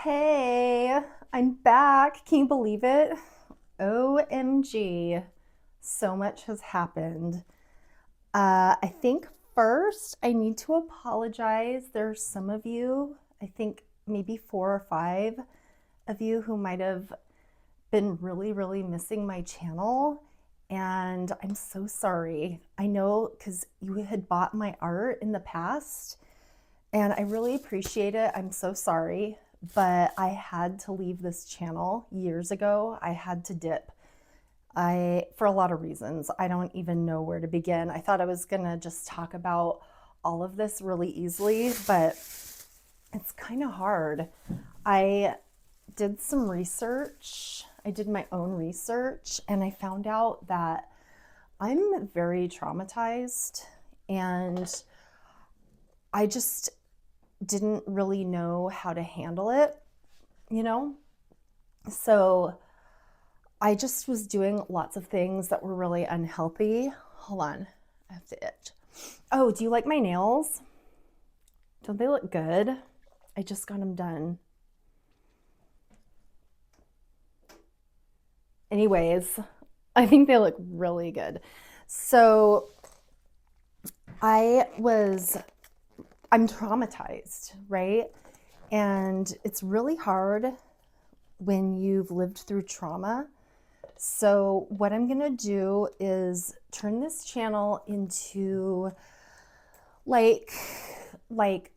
Hey, I'm back. Can you believe it? OMG. So much has happened. I think first I need to apologize. There's some of you, I think maybe four or five of you who might have been really missing my channel. And I'm so sorry. I know because you had bought my art in the past and I really appreciate it. I'm so sorry, but I had to leave this channel years ago. I had to dip. For a lot of reasons. I don't even know where to begin. I thought I was gonna just talk about all of this really easily, but it's kind of hard. I did some research. I did my own research and I found out that I'm very traumatized and I just didn't really know how to handle it, you know? So I just was doing lots of things that were really unhealthy. Hold on, I have to itch. Oh, do you like my nails? Don't they look good? I just got them done. Anyways, I think they look really good. So I'm traumatized, right? And it's really hard when you've lived through trauma. So what I'm gonna do is turn this channel into like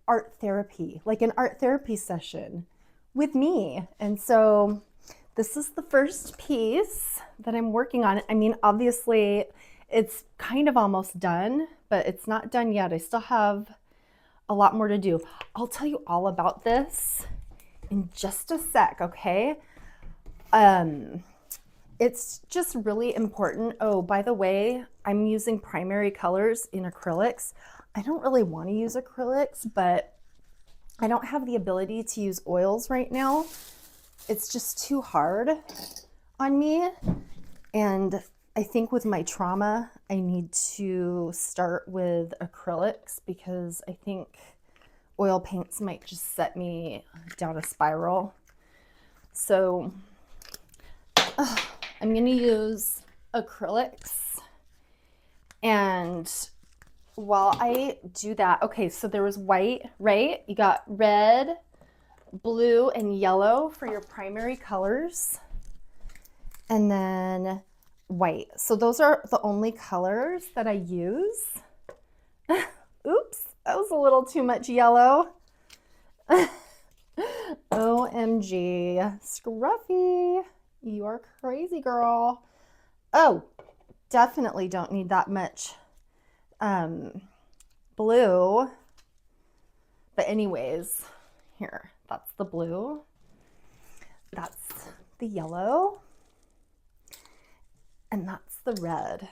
art therapy, like an art therapy session with me. And so this is the first piece that I'm working on. I mean, obviously it's kind of almost done, but it's not done yet. I still have a lot more to do. I'll tell you all about this in just a sec, okay? It's just really important. Oh, by the way, I'm using primary colors in acrylics. I don't really want to use acrylics, but I don't have the ability to use oils right now. It's just too hard on me. And I think with my trauma, I need to start with acrylics because I think oil paints might just set me down a spiral. So I'm gonna use acrylics. And while I do that, okay, so there was white, right? You got red, blue, and yellow for your primary colors. And then white. So those are the only colors that I use. Oops, that was a little too much yellow. OMG, Scruffy, you are crazy, girl. Oh, definitely don't need that much blue. But anyways, here, that's the blue. That's the yellow. And that's the red.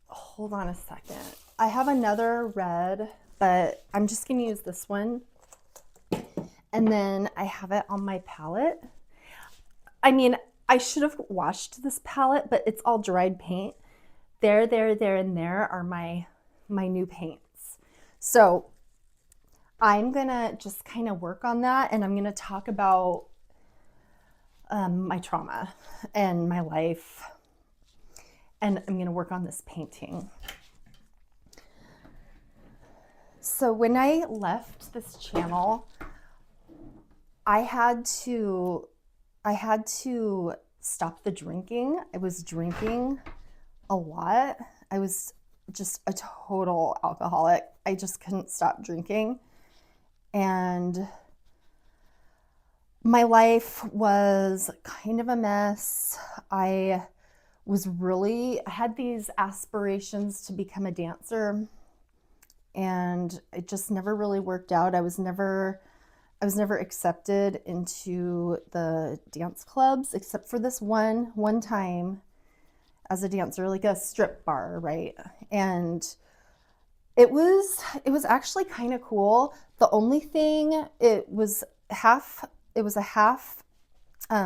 Hold on a second. I have another red, but I'm just gonna use this one. And then I have it on my palette. I mean, I should have washed this palette, but it's all dried paint. There, and there are my new paints. So I'm gonna just kind of work on that and I'm gonna talk about my trauma and my life. And I'm gonna work on this painting. So when I left this channel, I had to stop the drinking. I was drinking a lot. I was just a total alcoholic. I just couldn't stop drinking. And my life was kind of a mess. I had these aspirations to become a dancer and it just never really worked out. I was never accepted into the dance clubs except for this one time as a dancer, like a strip bar, right? And it was actually kind of cool. The only thing, it was a half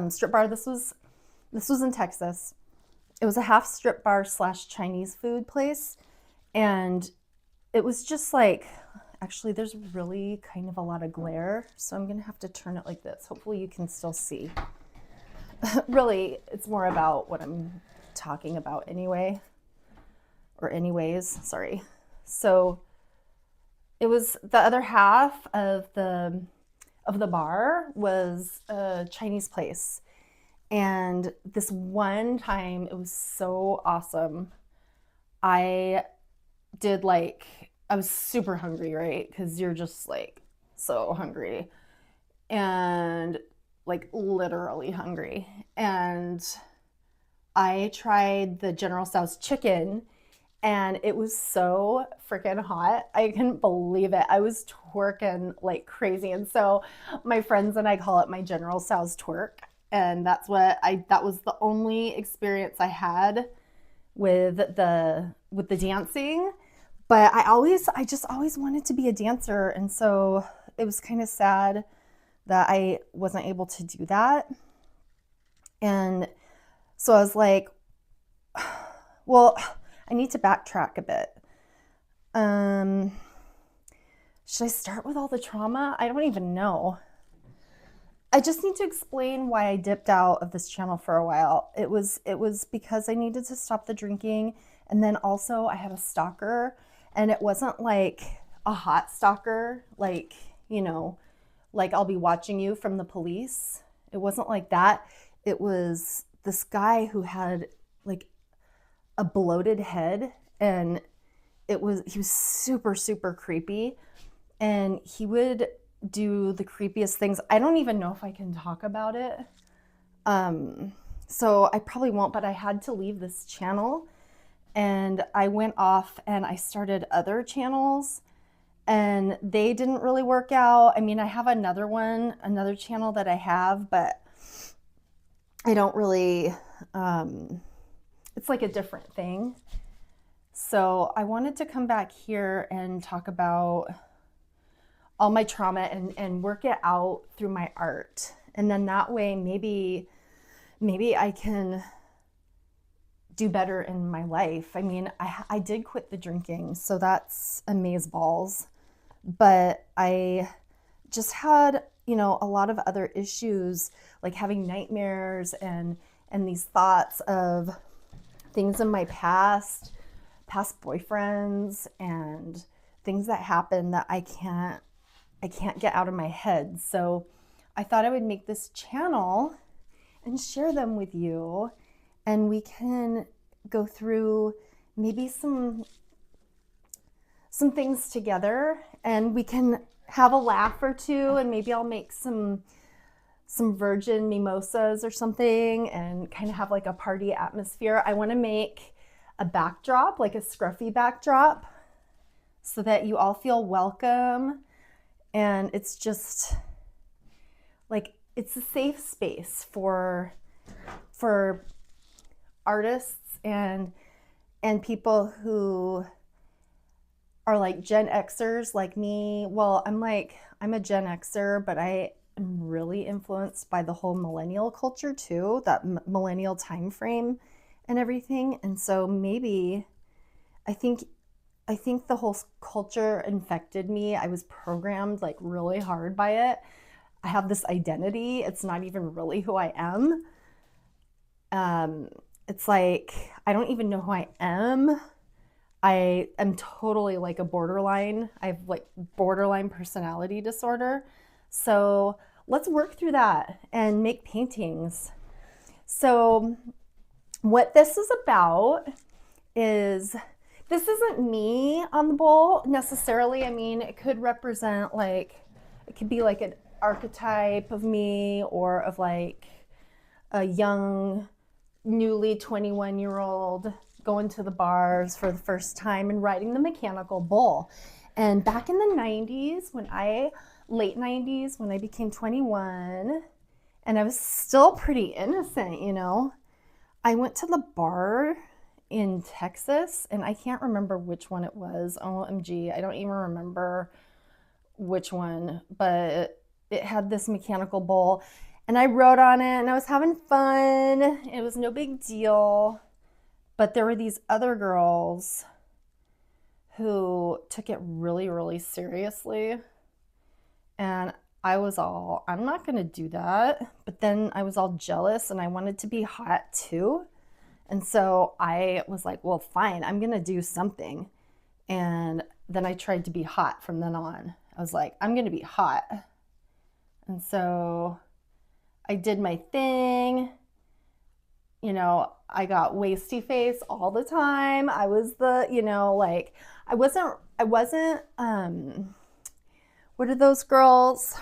strip bar. This was in Texas. It was a half strip bar / Chinese food place. And it was just like, Actually, there's really kind of a lot of glare, so I'm gonna have to turn it like this. Hopefully you can still see. Really, it's more about what I'm talking about anyway, or anyways, sorry. So it was the other half of the bar was a Chinese place. And this one time, it was so awesome. I did like, I was super hungry, right? Because you're just like so hungry and like literally hungry. And I tried the General Tso's chicken and it was so freaking hot. I couldn't believe it. I was twerking like crazy. And so my friends and I call it my General Tso's twerk. And that was the only experience I had with the dancing. But I just always wanted to be a dancer. And so it was kind of sad that I wasn't able to do that. And so I was like, well, I need to backtrack a bit. Um, should I start with all the trauma? I don't even know. I just need to explain why I dipped out of this channel for a while. It was because I needed to stop the drinking, and then also I had a stalker, and it wasn't like a hot stalker, like, you know, like I'll be watching you from the police. It wasn't like that. It was this guy who had like a bloated head, and he was super super creepy, and he would do the creepiest things. I don't even know if I can talk about it. So I probably won't, but I had to leave this channel and I went off and I started other channels and they didn't really work out. I mean, I have another channel that I have, but I don't really, it's like a different thing. So I wanted to come back here and talk about all my trauma and work it out through my art. And then that way, maybe I can do better in my life. I mean, I did quit the drinking, so that's amazeballs. But I just had, a lot of other issues, like having nightmares and these thoughts of things in my past boyfriends and things that happened that I can't get out of my head. So I thought I would make this channel and share them with you, and we can go through maybe some things together, and we can have a laugh or two, and maybe I'll make some virgin mimosas or something and kind of have like a party atmosphere. I want to make a backdrop, like a scruffy backdrop, so that you all feel welcome. And it's just like, it's a safe space for artists and people who are like Gen Xers like me. Well, I'm a Gen Xer, but I am really influenced by the whole millennial culture too, that millennial time frame and everything. And so maybe I think the whole culture infected me. I was programmed like really hard by it. I have this identity. It's not even really who I am. It's like, I don't even know who I am. I am totally like a borderline. I have like borderline personality disorder. So let's work through that and make paintings. So what this is about is, this isn't me on the bowl necessarily. I mean, it could represent it could be like an archetype of me, or of like a young, newly 21-year-old going to the bars for the first time and riding the mechanical bull. And back in the 90s, late 90s, when I became 21, and I was still pretty innocent, I went to the bar in Texas, and I can't remember which one it was. OMG, I don't even remember which one, but it had this mechanical bull, and I rode on it, and I was having fun. It was no big deal, but there were these other girls who took it really, really seriously. And I was all, I'm not going to do that. But then I was all jealous and I wanted to be hot too. And so I was like, well, fine, I'm going to do something. And then I tried to be hot from then on. I was like, I'm going to be hot. And so I did my thing. You know, I got wasty face all the time. I was the, you know, like I wasn't what are those girls?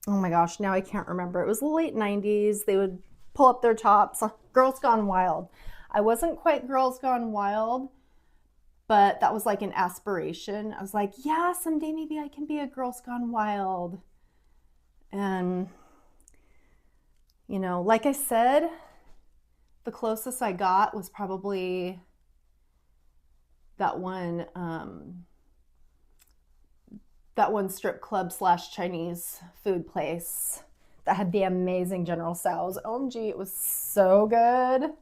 Oh my gosh, now I can't remember. It was the late 90s. They would pull up their tops. Girls Gone Wild. I wasn't quite Girls Gone Wild, but that was like an aspiration. I was like, yeah, someday maybe I can be a Girls Gone Wild. And, you know, like I said, the closest I got was probably that one strip club / Chinese food place that had the amazing General Tso's. OMG, it was so good.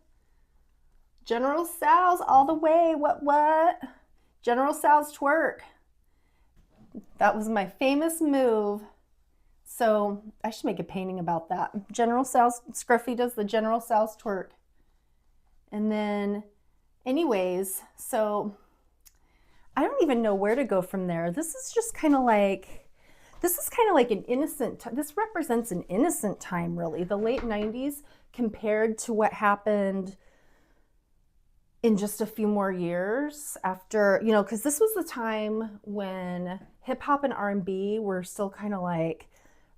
General Tso's all the way. What? General Tso's twerk. That was my famous move. So I should make a painting about that. General Tso's, Scruffy does the General Tso's twerk. And then, anyways, so I don't even know where to go from there. This is kind of like an innocent, this represents an innocent time, really. The late 90s compared to what happened in just a few more years after, you know, because this was the time when hip hop and R&B were still kind of like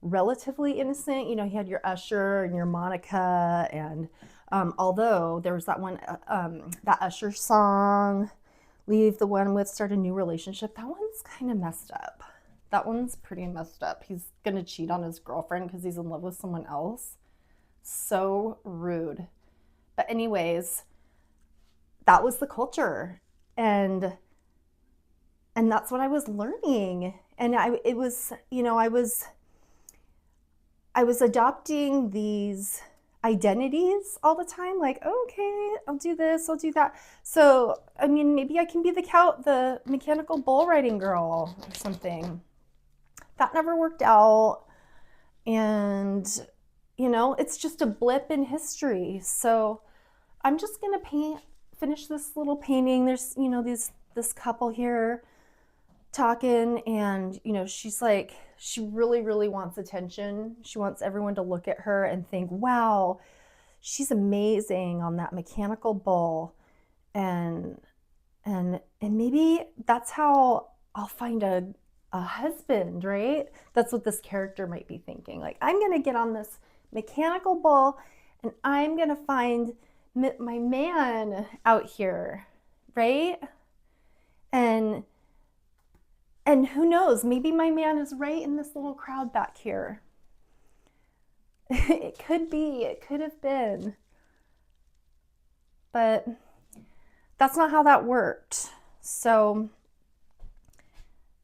relatively innocent. You know, you had your Usher and your Monica, and although there was that one, that Usher song, Leave the One With, Start a New Relationship, that one's kind of messed up. That one's pretty messed up. He's gonna cheat on his girlfriend because he's in love with someone else. So rude. But anyways, that was the culture, and that's what I was learning. And it was, you know, I was adopting these identities all the time, like, okay, I'll do this, I'll do that. So I mean, maybe I can be the mechanical bull riding girl or something. That never worked out. And you know, it's just a blip in history. So I'm just gonna finish this little painting. There's, you know, this couple here talking, and you know, she's like, she really, really wants attention. She wants everyone to look at her and think, wow, she's amazing on that mechanical bull. And maybe that's how I'll find a husband, right? That's what this character might be thinking. Like, I'm gonna get on this mechanical bull and I'm gonna find my man out here, right? And who knows, maybe my man is right in this little crowd back here. It could have been. But that's not how that worked. So,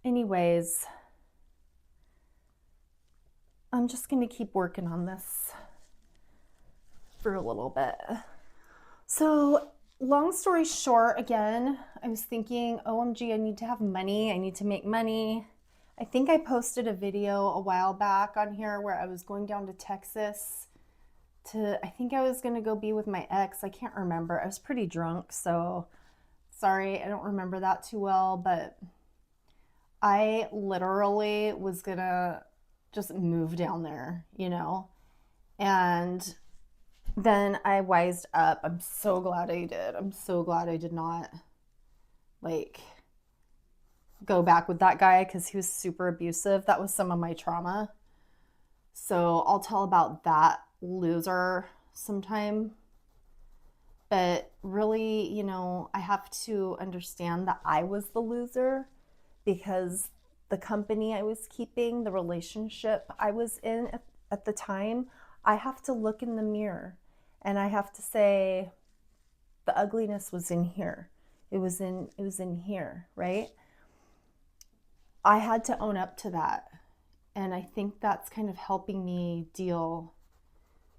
anyways, I'm just going to keep working on this for a little bit. So, long story short, again, I was thinking, OMG, I need to have money. I need to make money. I think I posted a video a while back on here where I was going down to Texas I think I was going to go be with my ex. I can't remember. I was pretty drunk, so sorry, I don't remember that too well, but I literally was going to just move down there, you know? And then I wised up. I'm so glad I did. I'm so glad I did not, like, go back with that guy because he was super abusive. That was some of my trauma. So I'll tell about that loser sometime. But really, you know, I have to understand that I was the loser because the company I was keeping, the relationship I was in at the time, I have to look in the mirror and I have to say the ugliness was in here. It was in here, right? I had to own up to that. And I think that's kind of helping me deal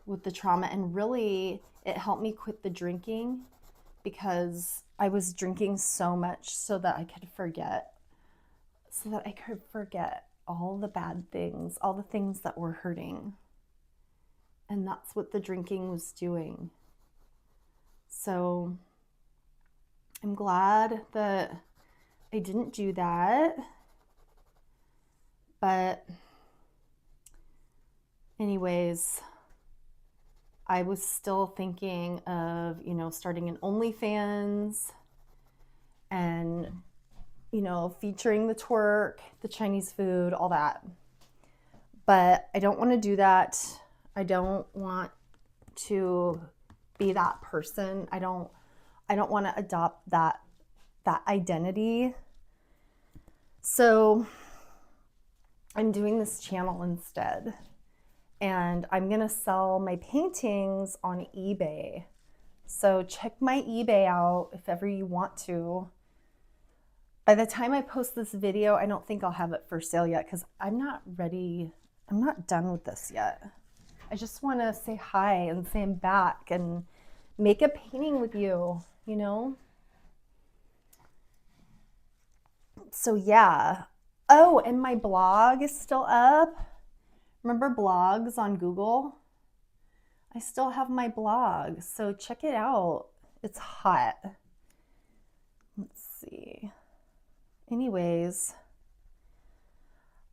with the trauma. And really, it helped me quit the drinking because I was drinking so much so that I could forget, all the bad things, all the things that were hurting. And that's what the drinking was doing. So I'm glad that I didn't do that. But anyways, I was still thinking of, starting an OnlyFans and, featuring the twerk, the Chinese food, all that. But I don't want to do that. I don't want to be that person. I don't want to adopt that identity. So I'm doing this channel instead. And I'm going to sell my paintings on eBay. So check my eBay out if ever you want to. By the time I post this video, I don't think I'll have it for sale yet because I'm not ready. I'm not done with this yet. I just want to say hi and say I'm back and make a painting with you, So yeah. Oh, and my blog is still up. Remember blogs on Google? I still have my blog, so check it out. It's hot. Let's see. Anyways,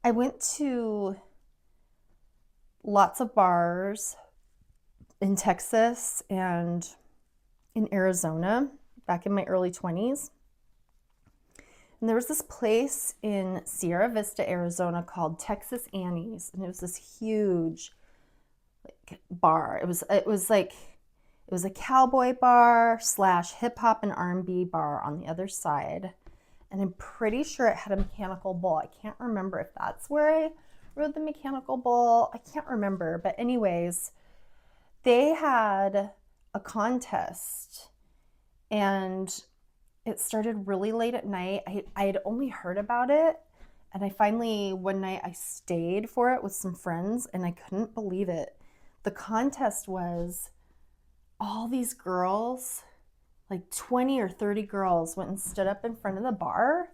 I went to lots of bars in Texas and in Arizona back in my early 20s. And there was this place in Sierra Vista, Arizona called Texas Annie's, and it was this huge bar. It was a cowboy bar / hip hop and R&B bar on the other side. And I'm pretty sure it had a mechanical bull. I can't remember if that's where I rode the mechanical bull. I can't remember. But anyways, they had a contest and it started really late at night. I had only heard about it. And one night I stayed for it with some friends and I couldn't believe it. The contest was all these girls, like 20 or 30 girls, went and stood up in front of the bar,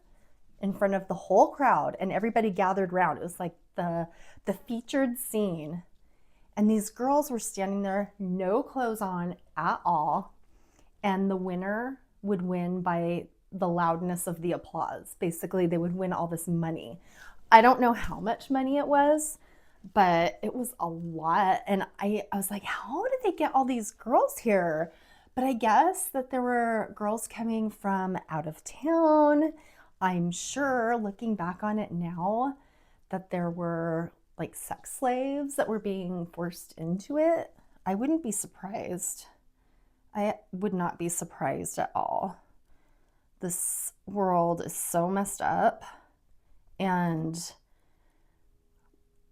in front of the whole crowd, and everybody gathered around. It was like the featured scene. And these girls were standing there, no clothes on at all, and the winner would win by the loudness of the applause. Basically, they would win all this money. I don't know how much money it was, but it was a lot. And I was like, how did they get all these girls here? But I guess that there were girls coming from out of town. I'm sure, looking back on it now, that there were like sex slaves that were being forced into it. I wouldn't be surprised. I would not be surprised at all. This world is so messed up. And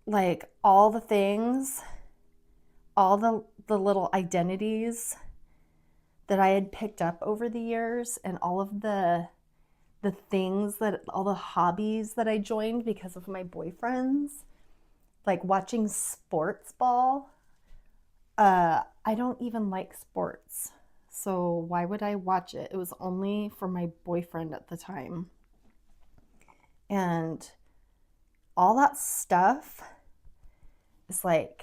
like all the things, all the little identities that I had picked up over the years, and all of the things all the hobbies that I joined because of my boyfriends, like watching sports ball. I don't even like sports, so why would I watch it? It was only for my boyfriend at the time. And all that stuff is like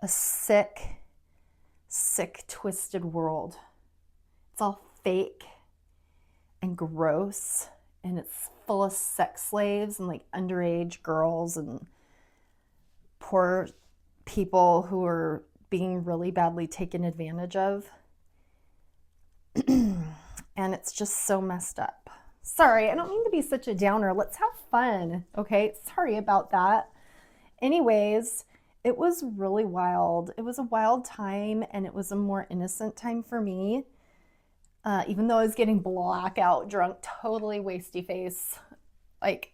a sick, twisted world. It's all fake and gross, and it's full of sex slaves and like underage girls and poor people who are being really badly taken advantage of. And it's just so messed up. Sorry, I don't mean to be such a downer. Let's have fun, okay? Sorry about that. Anyways, it was really wild. It was a wild time, and it was a more innocent time for me. Even though I was getting blackout drunk, totally wasty face, like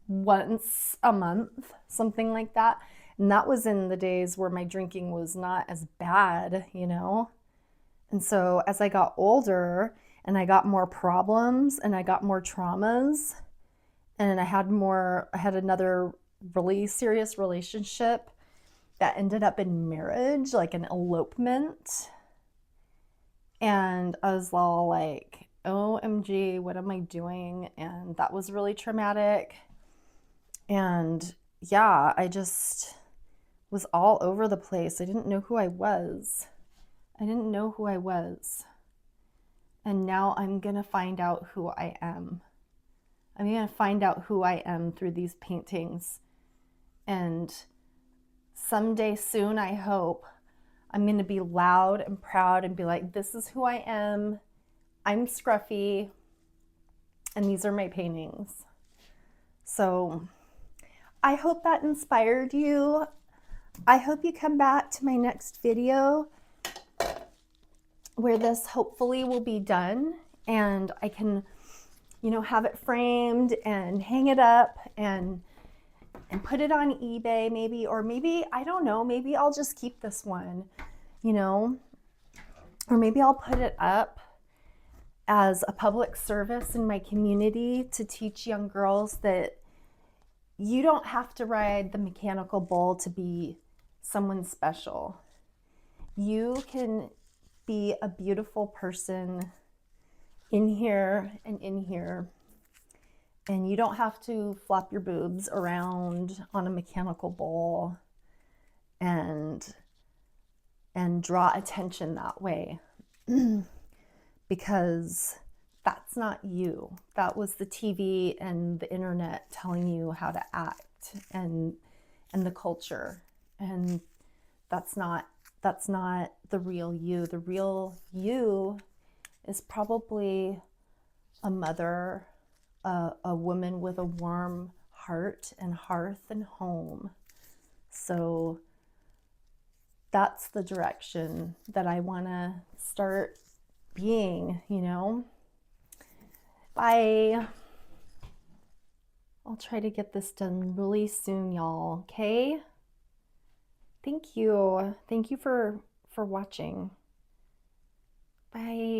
once a month, something like that. And that was in the days where my drinking was not as bad, And so as I got older and I got more problems and I got more traumas and I had another really serious relationship that ended up in marriage, like an elopement. And I was all like, OMG, what am I doing? And that was really traumatic. And yeah, I just was all over the place. I didn't know who I was. I didn't know who I was. And now I'm going to find out who I am. I'm going to find out who I am through these paintings. And someday soon, I hope, I'm going to be loud and proud and be like, this is who I am. I'm Scruffy. And these are my paintings. So I hope that inspired you. I hope you come back to my next video where this hopefully will be done and I can, have it framed and hang it up and put it on eBay maybe, or maybe, I don't know, maybe I'll just keep this one, or maybe I'll put it up as a public service in my community to teach young girls that you don't have to ride the mechanical bull to be someone special. You can be a beautiful person in here and in here. And you don't have to flop your boobs around on a mechanical bull and draw attention that way. Because that's not you. That was the TV and the internet telling you how to act and the culture. And that's not the real you. The real you is probably a mother, a woman with a warm heart and hearth and home. So that's the direction that I want to start being, Bye. I'll try to get this done really soon, y'all. Okay? Thank you. Thank you for watching. Bye.